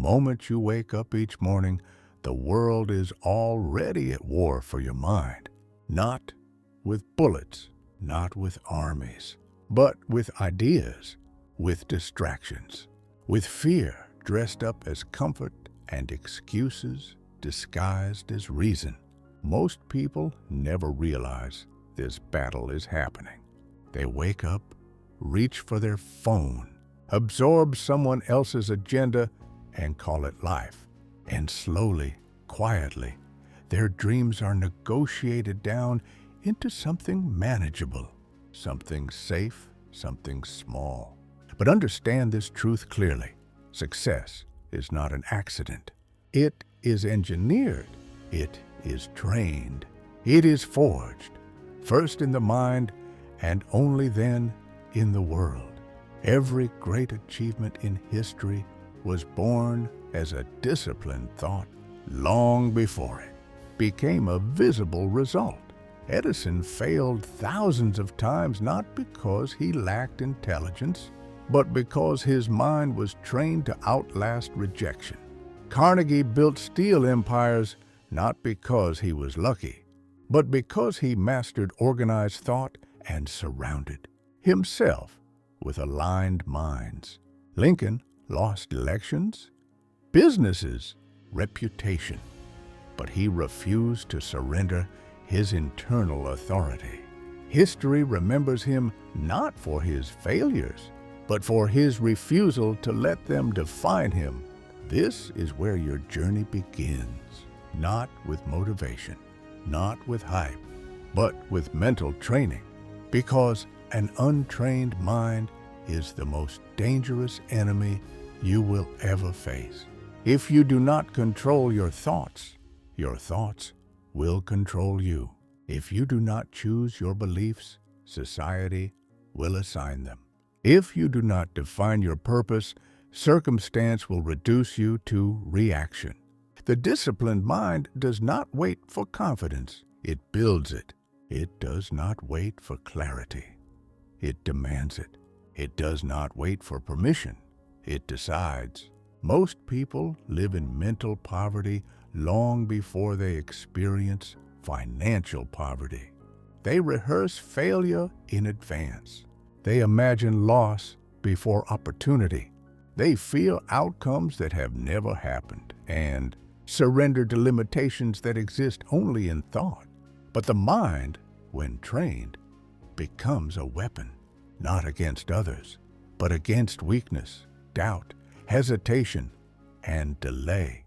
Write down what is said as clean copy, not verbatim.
moment you wake up each morning, the world is already at war for your mind. Not with bullets, not with armies, but with ideas, with distractions, with fear dressed up as comfort and excuses disguised as reason. Most people never realize this battle is happening. They wake up, reach for their phone, absorb someone else's agenda, and call it life. And slowly, quietly, their dreams are negotiated down into something manageable, something safe, something small. But understand this truth clearly. Success is not an accident. It is engineered. It is trained. It is forged, first in the mind and only then in the world. Every great achievement in history was born as a disciplined thought long before it became a visible result. Edison failed thousands of times not because he lacked intelligence, but because his mind was trained to outlast rejection. Carnegie built steel empires not because he was lucky, but because he mastered organized thought and surrounded himself with aligned minds. Lincoln lost elections, businesses, reputation, but he refused to surrender his internal authority. History remembers him not for his failures, but for his refusal to let them define him. This is where your journey begins, not with motivation, not with hype, but with mental training, because an untrained mind is the most dangerous enemy you will ever face. If you do not control your thoughts will control you. If you do not choose your beliefs, society will assign them. If you do not define your purpose, circumstance will reduce you to reaction. The disciplined mind does not wait for confidence. It builds it. It does not wait for clarity. It demands it. It does not wait for permission. It decides. Most people live in mental poverty long before they experience financial poverty. They rehearse failure in advance. They imagine loss before opportunity. They fear outcomes that have never happened and surrender to limitations that exist only in thought. But the mind, when trained, becomes a weapon, not against others, but against weakness, doubt, hesitation, and delay.